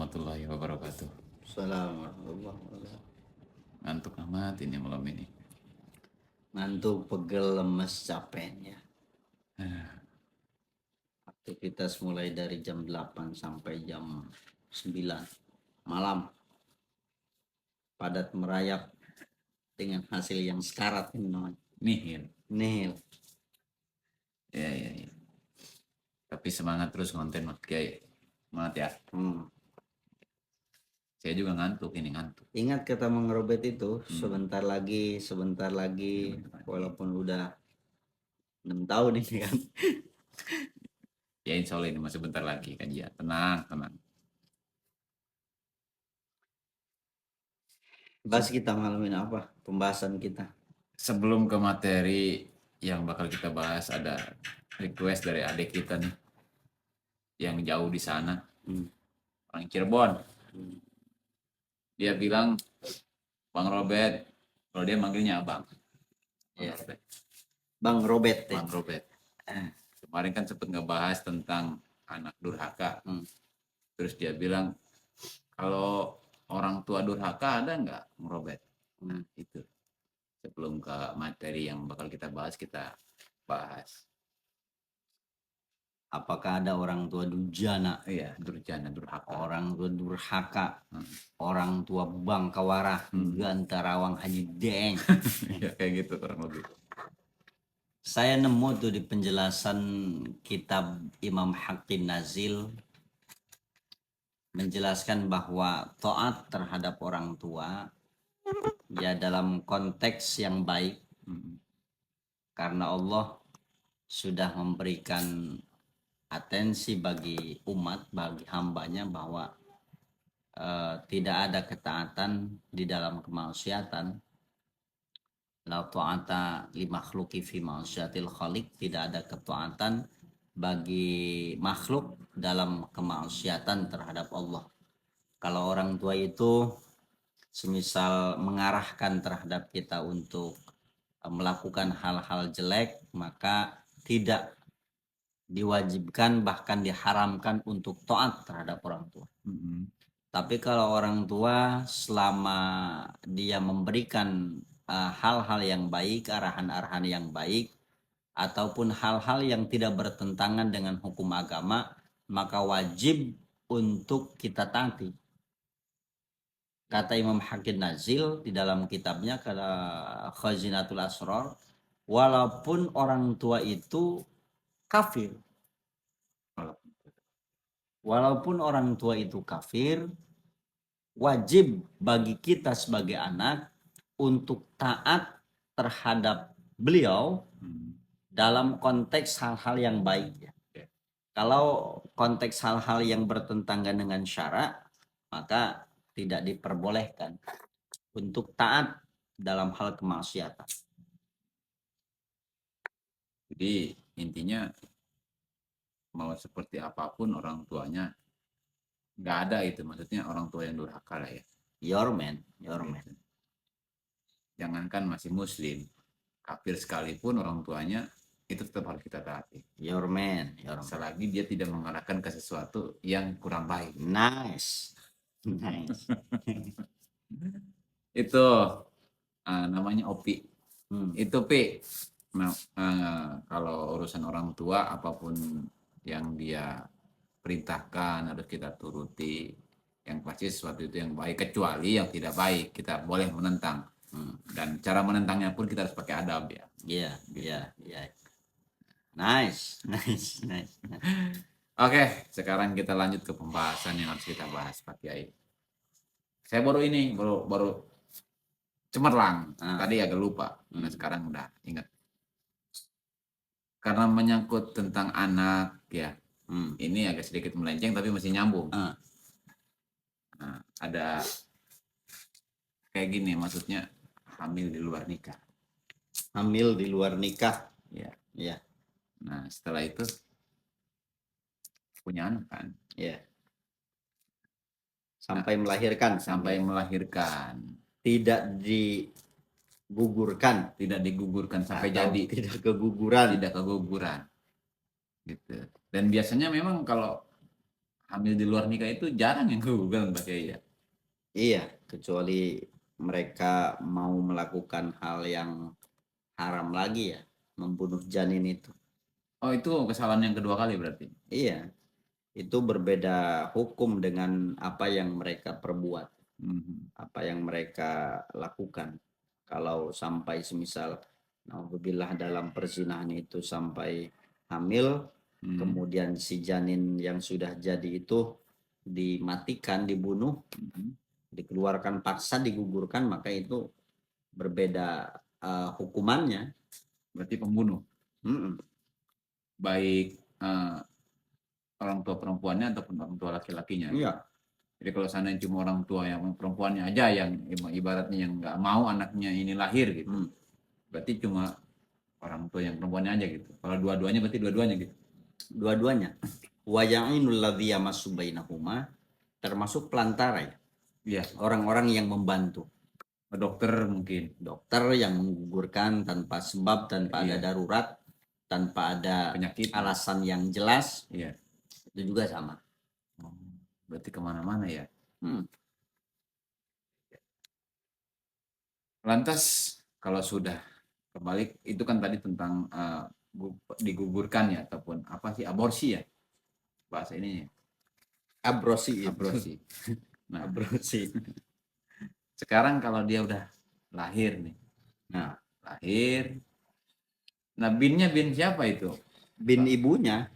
warahmatullahi wabarakatuh. Assalamualaikum warahmatullahi wabarakatuh. Ngantuk amat ini malam ini. Ngantuk, pegel, lemes, capeknya. Aktivitas mulai dari jam 8 sampai jam 9 malam. Padat merayap dengan hasil yang sekarat ini namanya. Nihil. Nihil. Ya. Tapi semangat terus konten Mas Kiai. Semangat ya. Saya juga ngantuk. Ingat kata Mang Robert itu, sebentar lagi, walaupun udah 6 tahun ini kan. Ya insya Allah ini masih bentar lagi kajian. Tenang. Bahas kita malam ini apa? Pembahasan kita. Sebelum ke materi yang bakal kita bahas, ada request dari adik kita nih yang jauh di sana, orang Cirebon. Dia bilang, Bang Robert, kalau dia manggilnya abang. Ya. Bang Robert. Bang Robert. Kemarin kan sempat ngebahas tentang anak durhaka. Terus dia bilang, kalau orang tua durhaka ada nggak, Bang Robert? Nah itu. Sebelum ke materi yang bakal kita bahas, Apakah ada orang tua durjana? Iya, durhaka. Orang tua durhaka, orang tua bangkawarah, gantarawang haji deng. Ya kayak gitu kurang lebih. Saya nemu tuh di penjelasan kitab Imam Hakim Nazil menjelaskan bahwa taat terhadap orang tua ya dalam konteks yang baik, karena Allah sudah memberikan atensi bagi umat, bagi hambanya bahwa tidak ada ketaatan di dalam kemaksiatan. La ta'ata li makhluki fi ma'syatil khaliq, tidak ada ketaatan bagi makhluk dalam kemaksiatan terhadap Allah. Kalau orang tua itu semisal mengarahkan terhadap kita untuk melakukan hal-hal jelek, maka tidak diwajibkan bahkan diharamkan untuk taat terhadap orang tua. Tapi kalau orang tua selama dia memberikan hal-hal yang baik, arahan-arahan yang baik, ataupun hal-hal yang tidak bertentangan dengan hukum agama, maka wajib untuk kita taati. Kata Imam Hakim Nazil di dalam kitabnya kata Khazinatul Asrar, walaupun orang tua itu kafir, wajib bagi kita sebagai anak untuk taat terhadap beliau dalam konteks hal-hal yang baik. Kalau konteks hal-hal yang bertentangan dengan syarak, maka tidak diperbolehkan untuk taat dalam hal kemaksiatan. Jadi intinya mau seperti apapun orang tuanya nggak ada itu, maksudnya orang tua yang durhaka lah ya. Your man. Jangankan masih muslim, kafir sekalipun orang tuanya itu tetap harus kita taati. Your man. Selagi dia tidak mengarahkan ke sesuatu yang kurang baik. Nice. Itu namanya Opi. Itu Pi. Nah, kalau urusan orang tua, apapun yang dia perintahkan harus kita turuti. Yang pasti sesuatu itu yang baik, kecuali yang tidak baik kita boleh menentang. Dan cara menentangnya pun kita harus pakai adab ya. Iya. Nice. Oke, sekarang kita lanjut ke pembahasan yang harus kita bahas Pak Kiai. Saya baru cemerlang. Tadi agak lupa. Nah, sekarang udah ingat. Karena menyangkut tentang anak ya. Ini agak sedikit melenceng tapi masih nyambung. Nah, ada kayak gini, maksudnya hamil di luar nikah. Ya. Nah, setelah itu punya anak kan. Ya. Sampai melahirkan. Tidak digugurkan sampai atau jadi. Tidak keguguran. Gitu. Dan biasanya memang kalau hamil di luar nikah itu jarang yang keguguran Pak Kiai ya. Iya, kecuali mereka mau melakukan hal yang haram lagi ya, membunuh janin itu. Oh itu kesalahan yang kedua kali berarti. Iya, itu berbeda hukum dengan apa yang mereka perbuat, apa yang mereka lakukan. Kalau sampai semisal, naudzubillah, dalam perzinahan itu sampai hamil, kemudian si janin yang sudah jadi itu dimatikan, dibunuh, dikeluarkan paksa, digugurkan, maka itu berbeda hukumannya. Berarti pembunuh. Mm-mm. Baik orang tua perempuannya ataupun orang tua laki-lakinya. Iya. Jadi kalau seandainya cuma orang tua yang perempuannya aja yang ibaratnya yang nggak mau anaknya ini lahir gitu, berarti cuma orang tua yang perempuannya aja gitu. Kalau dua-duanya berarti dua-duanya gitu. Dua-duanya. Wa ya'inul ladzi yamassu bainahuma, termasuk pelantara ya. Iya, Orang-orang yang membantu. dokter mungkin. Dokter yang menggugurkan tanpa sebab, tanpa ada Iya. darurat, tanpa ada Penyakit. alasan yang jelas, Iya. itu juga sama. Berarti kemana-mana ya. Lantas kalau sudah kembali itu kan tadi tentang digugurkan ya ataupun apa sih aborsi ya bahasa ini Aborsi. aborsi. Nah, Aborsi. sekarang kalau dia udah lahir nih, lahir, nah binnya bin siapa itu? Bin ibunya.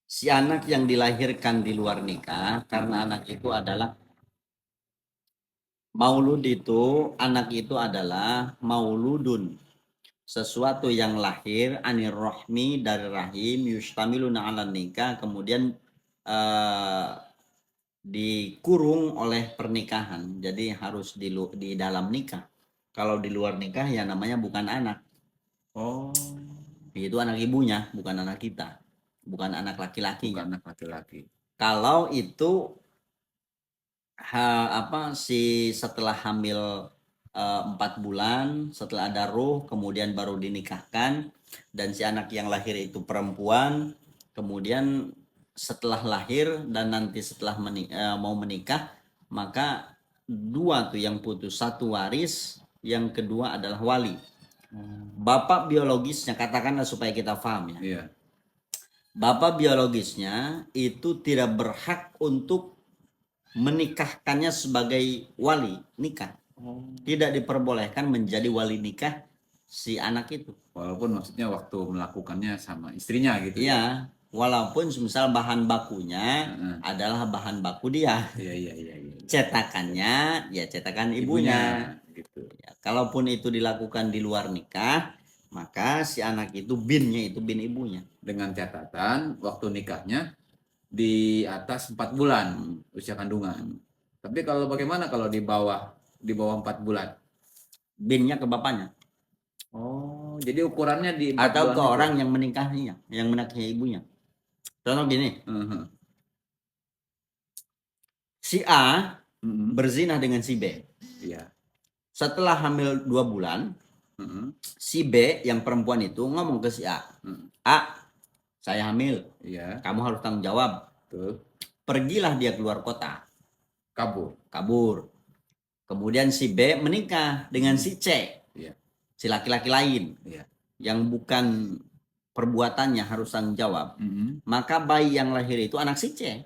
Si anak yang dilahirkan di luar nikah, karena anak itu adalah maulud, itu anak itu adalah mauludun, sesuatu yang lahir anir rohmi, dari rahim, yustamiluna ala nikah, kemudian dikurung oleh pernikahan, jadi harus di dalam nikah. Kalau di luar nikah ya namanya bukan anak. Oh, Itu anak ibunya, bukan anak kita, bukan anak laki-laki. bukan anak laki-laki. Kalau itu si setelah hamil 4 bulan, setelah ada ruh, kemudian baru dinikahkan, dan si anak yang lahir itu perempuan, kemudian setelah lahir dan nanti setelah mau menikah, maka dua tuh yang putus, satu waris, yang kedua adalah wali. Bapak biologisnya, katakanlah supaya kita paham ya. Iya. Bapak biologisnya itu tidak berhak untuk menikahkannya sebagai wali nikah. Tidak diperbolehkan menjadi wali nikah si anak itu. Walaupun maksudnya waktu melakukannya sama istrinya gitu. Iya, walaupun misal bahan bakunya adalah bahan baku dia. Iya. Cetakannya ya cetakan ibunya. Gitu. Ya, kalaupun itu dilakukan di luar nikah, maka si anak itu binnya itu bin ibunya. Dengan catatan waktu nikahnya di atas 4 bulan usia kandungan. Tapi kalau bagaimana kalau di bawah 4 bulan? Binnya ke bapaknya. Oh, jadi ukurannya di 4 Atau bulan ke itu? orang yang menikahinya, yang menikahi ibunya. Contoh gini, si A berzina dengan si B. Iya. Setelah hamil 2 bulan, si B yang perempuan itu ngomong ke si A, A, saya hamil, Iya. kamu harus tanggung jawab. Tuh. Pergilah dia keluar kota. Kabur. Kemudian si B menikah dengan si C, si laki-laki lain, yang bukan perbuatannya harus tanggung jawab. Maka bayi yang lahir itu anak si C.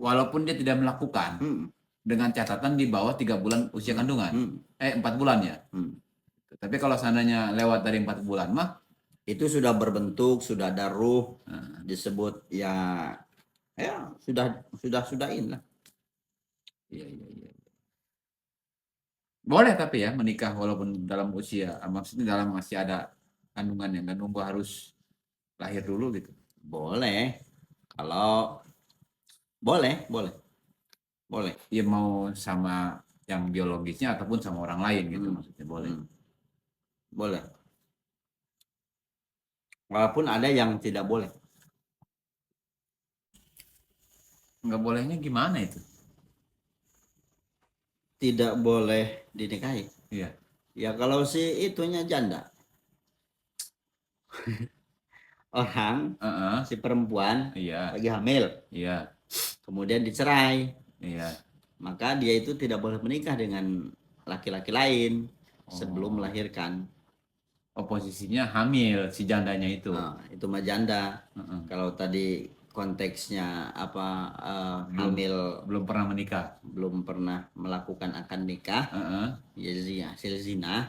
Walaupun dia tidak melakukan, dengan catatan di bawah 3 bulan usia kandungan. 4 bulan ya. Tapi kalau seandainya lewat dari 4 bulan mah itu sudah berbentuk, sudah ada ruh, disebut ya sudah ini lah. Iya. Boleh tapi ya menikah walaupun dalam usia, maksudnya dalam masih ada kandungan yang nunggu harus lahir dulu gitu. Boleh. Kalau boleh. Ya mau sama yang biologisnya ataupun sama orang lain gitu maksudnya boleh. Boleh. Walaupun ada yang tidak boleh. Nggak bolehnya gimana itu? Tidak boleh dinikahi. Iya. Ya kalau si itunya janda. orang, Heeh. si perempuan Iya, lagi hamil, iya, kemudian dicerai, iya. maka dia itu tidak boleh menikah dengan laki-laki lain sebelum Oh, melahirkan. oh, posisinya hamil si jandanya itu. Nah, itu mah janda. Heeh. Kalau tadi konteksnya apa, Belum hamil belum pernah menikah. belum pernah melakukan akad nikah, Heeh. ya hasil zina,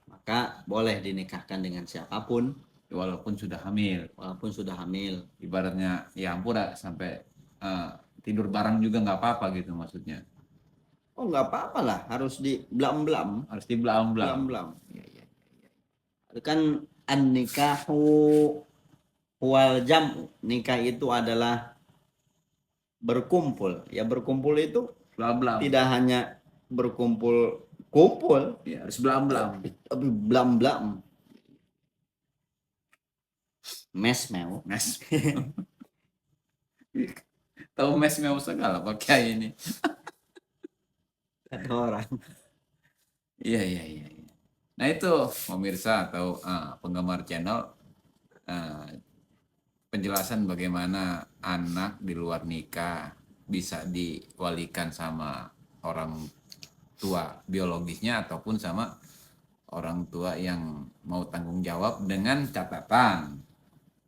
maka boleh dinikahkan dengan siapapun Walaupun sudah hamil. walaupun sudah hamil. Ibaratnya ya ampun dah, sampai eh, tidur bareng juga nggak apa-apa gitu maksudnya. Oh, nggak apa-apa lah, harus di blam-blam, Harus dibelam-belam. blam-blam. Iya, iya. Itu kan an-nikahu wal jam'u. Nikah itu adalah berkumpul. Ya berkumpul itu Belam-belam. tidak hanya berkumpul kumpul, Iya, harus belam-belam. tapi blam-blam. Mes-meu. Mes. Tahu mes meu segala pakai ini. Kata orang. Iya, iya, iya, iya. Nah itu pemirsa atau penggemar channel, eh, penjelasan bagaimana anak di luar nikah bisa diwalikan sama orang tua biologisnya ataupun sama orang tua yang mau tanggung jawab, dengan catatan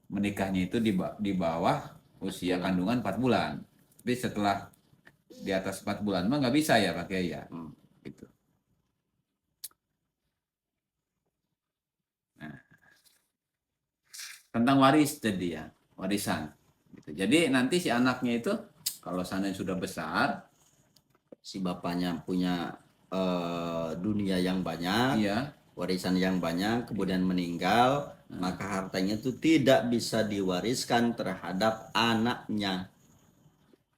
menikahnya itu di bawah usia kandungan 4 bulan. Tapi setelah di atas 4 bulan mah nggak bisa ya pakai ya. Gitu. Nah, tentang waris tadi ya, warisan. Gitu. Jadi nanti si anaknya itu kalau seandainya sudah besar, Si bapaknya punya dunia yang banyak, iya, warisan yang banyak, kemudian meninggal, maka hartanya itu tidak bisa diwariskan terhadap anaknya.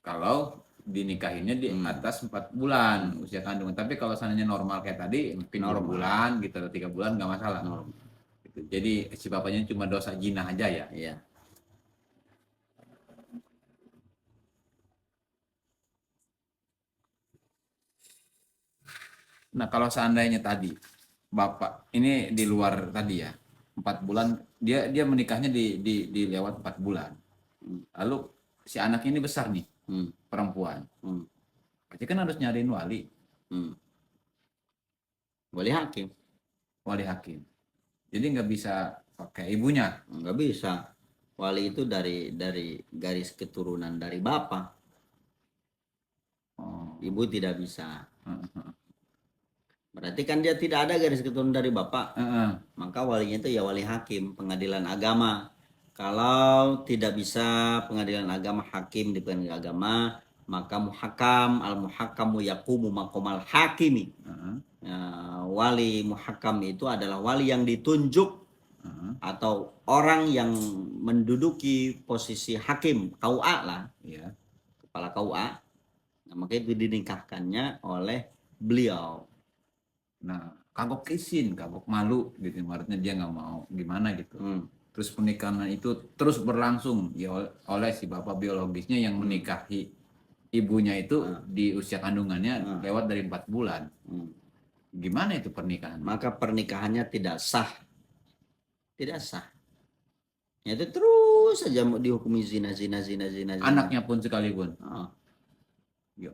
kalau dinikahinnya di atas 4 bulan usia kandungan. Tapi kalau seandainya normal kayak tadi, mungkin 2 Normal. bulan gitu atau 3 bulan nggak masalah. Normal. Gitu. Jadi si bapaknya cuma dosa jinah aja ya. Iya. Nah kalau seandainya tadi bapak ini di luar tadi ya, 4 bulan, dia menikahnya di lewat 4 bulan. Lalu si anak ini besar nih, perempuan. Berarti kan harus nyariin wali, Wali hakim. wali hakim. Jadi nggak bisa pakai ibunya. Nggak bisa. Wali itu dari garis keturunan dari bapak. Oh. Ibu tidak bisa. Berarti kan dia tidak ada garis keturunan dari bapak. Maka walinya itu ya wali hakim, pengadilan agama. Kalau tidak bisa pengadilan agama, hakim di pengadilan agama, maka muhakam, al muhakamu yakumu makomal hakimi. Wali muhakam itu adalah wali yang ditunjuk atau orang yang menduduki posisi hakim, KUA lah, Iya. kepala KUA. Nah, maka itu dinikahkannya oleh beliau. Nah, kagok izin, kagok malu gitu, ibaratnya dia nggak mau gimana gitu. Terus pernikahan itu terus berlangsung ya oleh si bapak biologisnya yang menikahi ibunya itu di usia kandungannya lewat dari 4 bulan. Gimana itu pernikahan? Maka pernikahannya tidak sah. Tidak sah. Ya, itu terus saja mau dihukumi zina. Anaknya pun sekalipun. Oh. Ya.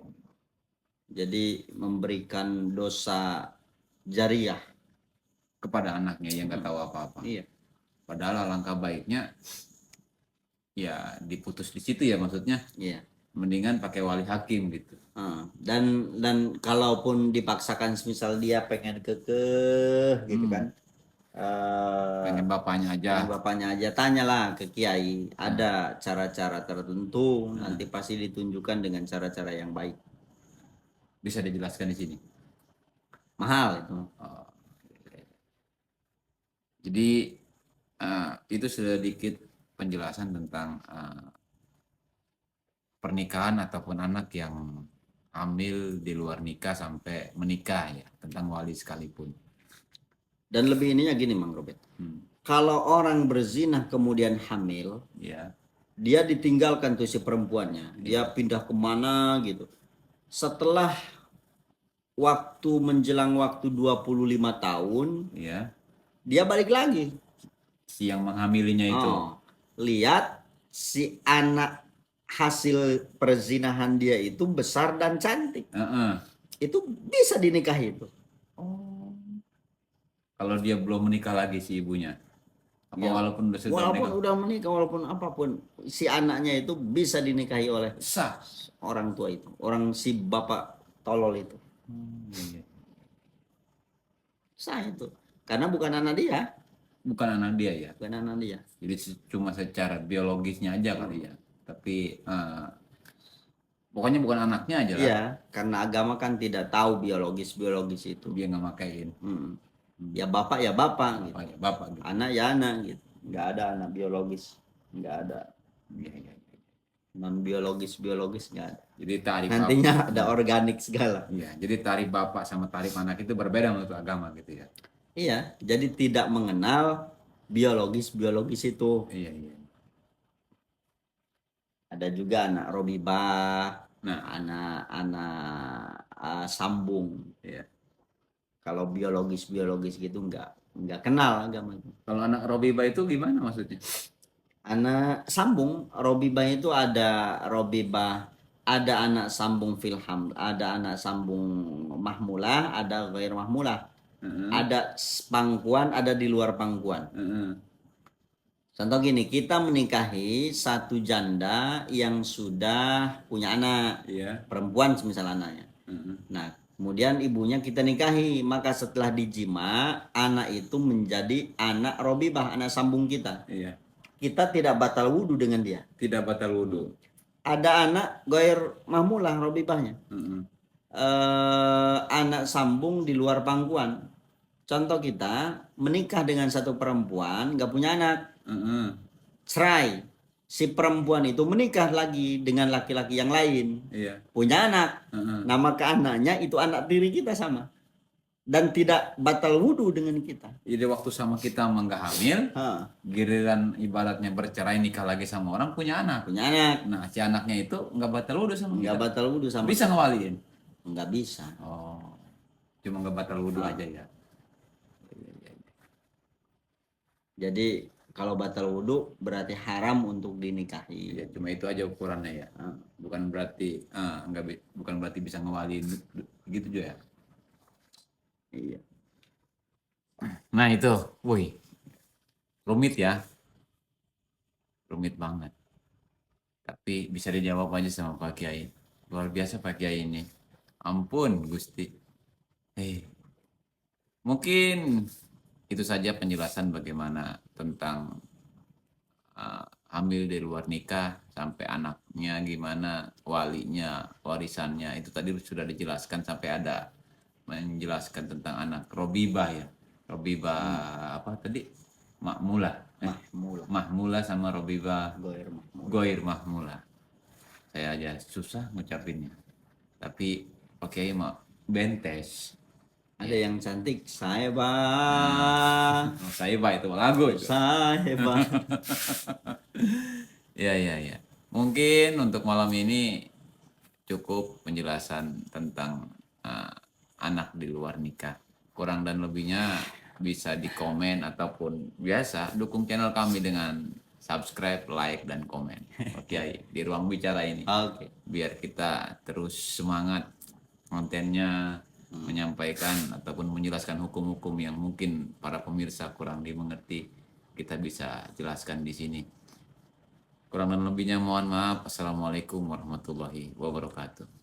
Jadi memberikan dosa jariah Kepada anaknya yang nggak tahu apa-apa. Iya. Padahal alangkah baiknya ya diputus di situ ya, maksudnya. Iya. Mendingan pakai wali hakim gitu. Dan kalaupun dipaksakan, misal dia pengen kekeh gitu kan, Pengen bapaknya aja. pengen bapaknya aja, tanyalah ke kiai. Ada cara-cara tertentu, nanti pasti ditunjukkan dengan cara-cara yang baik. Bisa dijelaskan di sini. Mahal itu. Jadi itu sedikit penjelasan tentang pernikahan ataupun anak yang hamil di luar nikah sampai menikah ya, tentang wali sekalipun. Dan lebih ininya gini, Mang Robert. Kalau orang berzina kemudian hamil, Ya. dia ditinggalkan tuh si perempuannya, dia pindah kemana gitu. Setelah waktu menjelang waktu 25 tahun, Ya. dia balik lagi. Si yang menghamilinya itu. lihat si anak hasil perzinahan dia itu besar dan cantik, Heeh. itu bisa dinikahi itu. Oh. Kalau dia belum menikah lagi si ibunya, apa Ya, walaupun sudah walaupun menikah? udah menikah, walaupun apapun, si anaknya itu bisa dinikahi oleh Sah. orang tua itu, orang si bapak tolol itu. Iya. Sah itu, karena bukan anak dia, Bukan anak dia ya. bukan anak dia. Jadi cuma secara biologisnya aja kali ya. Tapi pokoknya bukan anaknya aja lah. Iya, karena agama kan tidak tahu biologis itu. Dia nggak makain. Mm. Ya bapak ya bapak gitu. Bapak ya bapak gitu. Anak ya anak gitu. Nggak ada anak biologis, nggak ada Iya, iya. non biologis nggak ada. Jadi tarif Nantinya bapak, ada organik segala. iya, jadi tarif bapak sama tarif anak itu berbeda menurut agama gitu ya. Iya, jadi tidak mengenal biologis itu. Iya, iya. Ada juga anak robibah, Nah, anak sambung. iya. Kalau biologis gitu nggak kenal agama itu. Kalau anak Robiba itu gimana maksudnya? Anak sambung robibah itu ada robibah, ada anak sambung filham, ada anak sambung mahmulah, ada ghair mahmulah, Heeh, ada pangkuan, ada di luar pangkuan. heeh. Contoh gini, kita menikahi satu janda yang sudah punya anak, Iya. perempuan misalnya anaknya. Heeh. Nah, kemudian ibunya kita nikahi, maka setelah dijima, anak itu menjadi anak robibah, anak sambung kita. Iya. Kita tidak batal wudhu dengan dia. Tidak batal wudhu. Ada anak goir mahmulah robibahnya. Heeh. Anak sambung di luar pangkuan. Contoh kita menikah dengan satu perempuan, nggak punya anak, Heeh. cerai. Si perempuan itu menikah lagi dengan laki-laki yang lain, Iya. punya anak. Heeh. Nama ke anaknya itu anak tiri kita sama. Dan tidak batal wudhu dengan kita. Jadi waktu sama kita nggak hamil, Ha, giliran ibaratnya bercerai nikah lagi sama orang punya anak. punya anak. Nah, si anaknya itu nggak batal wudhu sama Nggak kita. batal wudhu sama. Bisa ngewaliin? Nggak bisa. Oh, cuma nggak batal wudhu aja ya. Jadi kalau batal wudhu berarti haram untuk dinikahi. Ya, cuma itu aja ukurannya ya. Ha. Bukan berarti bukan berarti bisa ngewaliin gitu juga ya. Iya. Nah itu, woi, rumit ya, rumit banget. Tapi bisa dijawab aja sama Pak Kiai. Luar biasa Pak Kiai ini. Ampun Gusti. Mungkin itu saja penjelasan bagaimana tentang hamil di luar nikah sampai anaknya gimana, walinya, warisannya. Itu tadi sudah dijelaskan sampai ada menjelaskan tentang anak Robibah ya. Robibah apa tadi? Mahmulah. Mahmulah. Mahmulah sama Robibah Goir mahmulah. Goir Mahmulah. Saya aja susah ngucapinnya. Tapi oke mau bentes. Ada yang cantik, saya bang. Oh, saya Pak itu lagu itu. Saya bang. Ya ya ya. Mungkin untuk malam ini cukup penjelasan tentang anak di luar nikah. Kurang dan lebihnya bisa di komen ataupun biasa dukung channel kami dengan subscribe, like, dan komen. Oke, di ruang bicara ini. Oke. Biar kita terus semangat kontennya, menyampaikan ataupun menjelaskan hukum-hukum yang mungkin para pemirsa kurang dimengerti, kita bisa jelaskan di sini. Kurang dan lebihnya mohon maaf. Assalamualaikum warahmatullahi wabarakatuh.